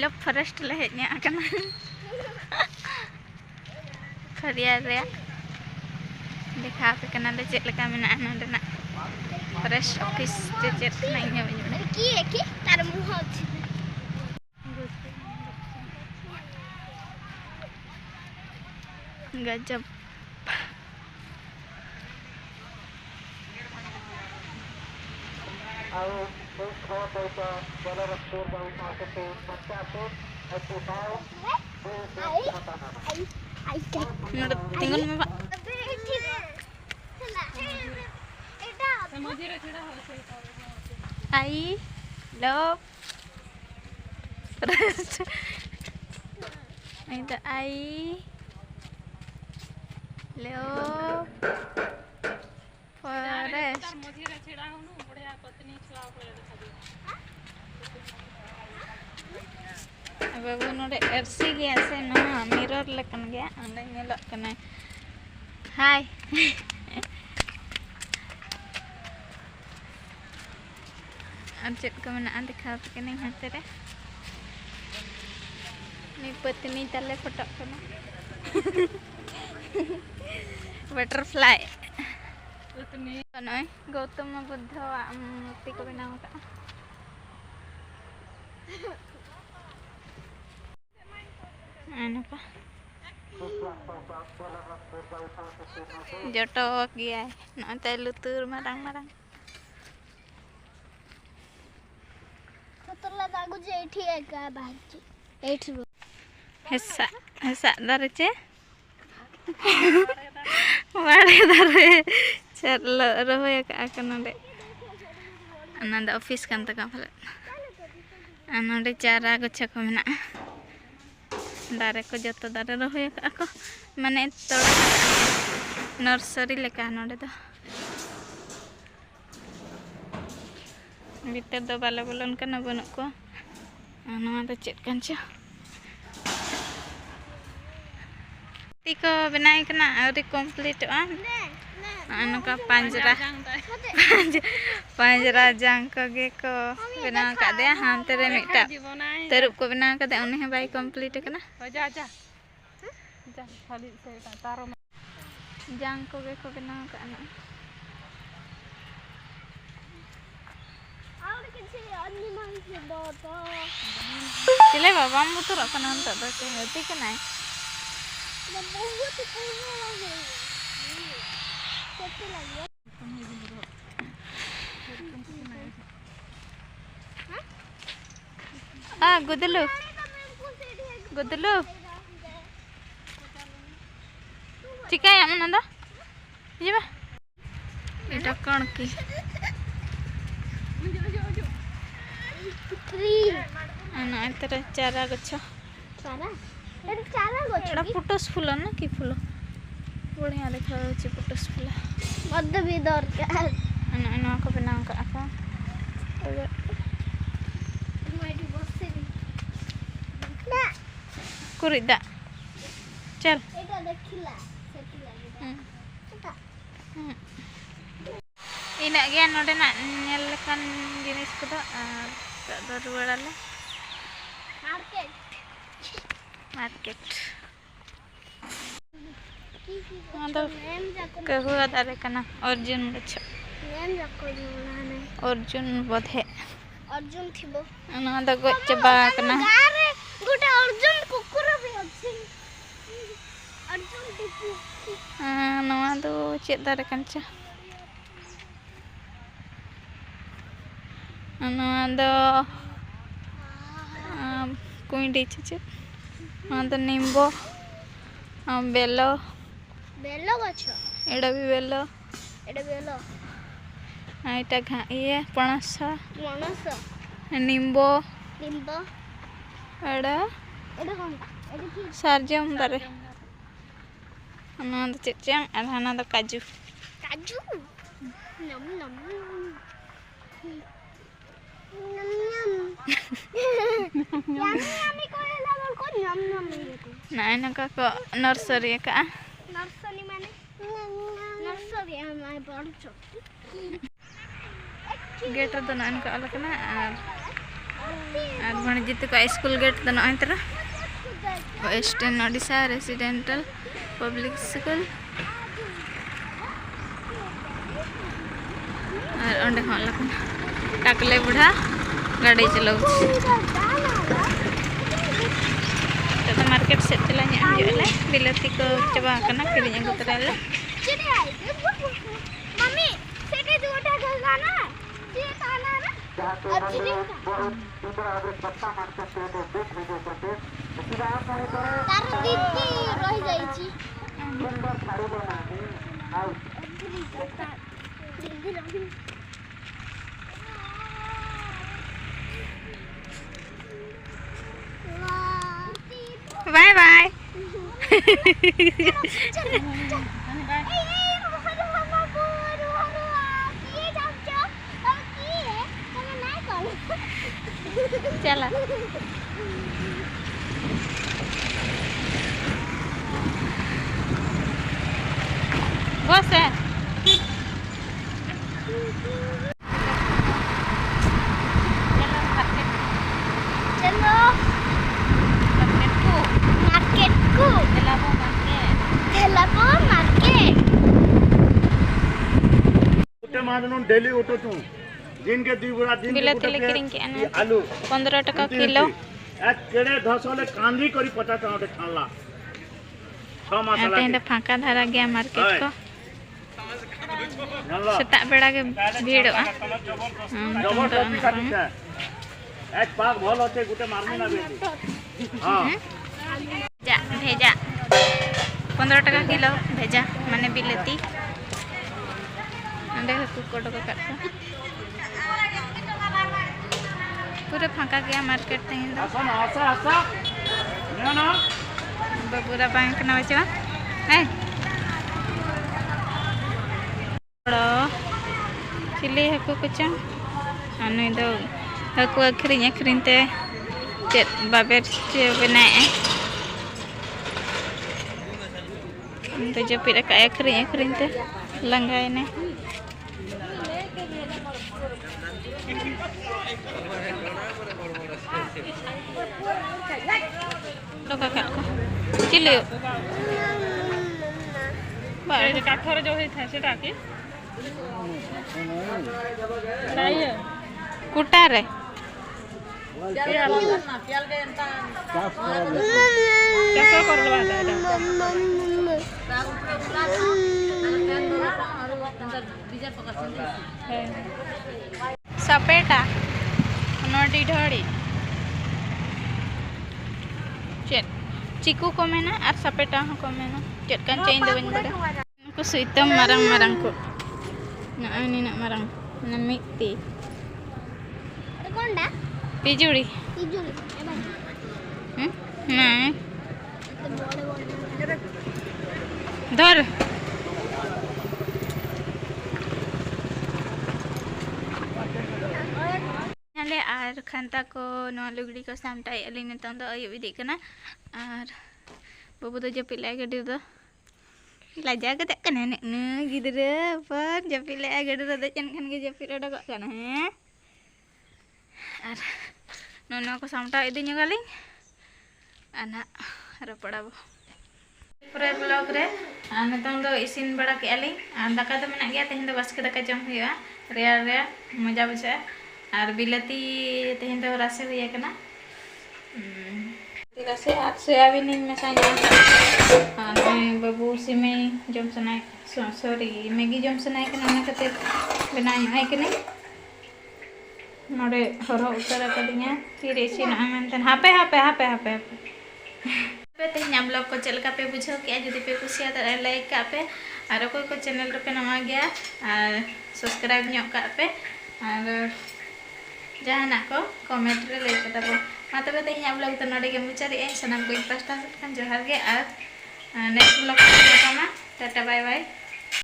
Love forest ले हेजने आकना खरियार रे देखा पे कना ले चेक लका मेना नोंडेना फॉरेस्ट ऑफिस जे चेक नहीं है की तार मुह अछि गजब tinggal me pak ai love forest itu ai love forest बाबू नोडे एरसी गया से ना मिरर लेकन गया अंदर नेलक कना हाय अब चेक को मना दिखा पे नहीं हाथ रे नी पत्नी तले फटक कना बटरफ्लाई पत्नी नय गौतम बुद्ध मूर्ति को बनाओ का jotok ya nanti lutur marang-marang setelah aku jadi ega baju itu hesa dari ce mare dari cerlo roho ya akan nade ananda office kan tak apa ananda cara aku cek mana दारे को जो दारे रोहे को माने तोड़ा nursery लेका नोडे दो भीतर दो बाले बोलन का बनक को नवा दो चेक कांचा ती को बनाई कना अरे कंप्लीट आ अनका पंजरा जांग को गे को बना का दे हां तेरे मिटा तरुप को बना का दे उन्हें बाई कंप्लीट कना जा जा जा खाली से तारो जांग को गे को बना का ना और किसी अन्य मां से दो चले बाबा हम तो रखना हम तो के होती के नहीं बहुत पूरा है कैसे लगे गुदलू गुदलू ठीक है हम नंदा ये बा एटा कौन की ट्री ना तेरे चारा गछ चारा एटा चारा गछ एटा पुटस फूल ना की फूल बढ़िया देखा होची पुटस फूल मध्य भी दरकार ना को बना का आका कुरिदा चल एटा देखिला सेटी लागे एटा इना गया नोडे ना नेल लेकन जिनिस को दो रुवाड़ाले मार्केट आदो कहू दारे कना अर्जुन गछ नेम जाको जोलाने अर्जुन बधे अर्जुन थिबो ना द गच बा कना गारे गुटे अर्जुन कुकुर भी अछि अर्जुन कुकुर नवा दो चेक दारे कंचा नवा दो कुंडी छे नवा दो निम्बो बेलो बेलो गछ एडा भी बेलो आइटा घा ये पणस निम्बो निम्बो एडा एडा कोन एडा की सारजम दारे ना दो चेचम आधाना दो काजू काजू नम नम यामी कोला बोल को नम नम ना ना का नर्सरी का नर्सरी माने नर्सरी हमारे बड़ छोटी गेट तो ना इनका अलग ना और भणजी तक स्कूल गेट तो नॉय तरह western Odisha residential public school और अंडे खान लखन टाकले बुढ़ा गाड़ी चलाऊ तो मार्केट से चला ले बिलाती को चबा करना किरिंग अगु तराले मम्मी सेटे जोटा गलना ना ये ताना ना अच्छी नहीं तार दीदी रह जाई छी बाय बाय चला बस है चलो मार्केट को तेलापो मार्केट उठे मारनो डेली उठो तू दिन के दी बुरा दिन बिलाती ले किरिंग के आना आलू 15 टका किलो आ केड़े 10 वाले कांदी करी 50 टका खाला 6 मसाला तें फाँका धारा गया मार्केट को जानला सेता बेड़ा के भीड़वा जबरदस्ती काटी है एक पाक भल होते गुटे मारनी ना बेटी हां जा भेजा 15 टका किलो भेजा माने बिलाती अंडे कुकर टका काट पूरे फाँका गया मार्केट तें आसा ना आसा ना पूरा बैंक ना बचवा है चिली हकू कुछ नुई दो हकू अखरीं अखरींते चेद बाबेर चे बनाए तो जपिद अखरीं अखरींते लंगायने चिली काठर जो होता है कुटा रे सपेटा नोडी ढोड़ी चेत चिकू को मेना और सपेटा को मेना चेत कान चेंज दो बन बड़ा को सुइतम marang marang को ना ini nak marang ना मिट्टी कोंडा पिजुड़ी पिजुली नहीं धर नाले आर खानता को नवा लुगड़ी को सामटाई अली नितों दो अयुब इदी कना आर बाबू दो जपिला गडी दो लाजा कते कने ने गिदरे पर जपिला गडी दो चन खान के जपिला डग कना है आर नोनो को सामटा इदी नगाली आना रपड़ाबो पूरे ब्लॉग रे नितों दो इसिन बड़ा के अली आर दाका तो मेना गया तेहन दो बास्के दाका जम हुआ रेया रेया मजा बुझा और बिलाती तेहन दो रासे हुई कना रासे आर सोयाबीन मेसा बाबू सिमे जम सनाय सॉरी मैगी जम सनाय कना ना खातिर बनाय है कने नोडे हरो उतर कदिया फिर इसिन आमन हापे हापे हापे हापे पे तेहन ब्लॉग को चलका पे बुझो के जदि पे कुसिया त लाइक का पे और कोई को चैनल पे नवा गया और सब्सक्राइब ᱧᱚᱜ का पे और जहाना को कमेंट रे लई कता बो मा तबे तेहन ब्लॉग त नडे के मुचारी ए सनम को पास्ता खान जोहार गे और नेक्स्ट ब्लॉग में टाटा बाय बाय।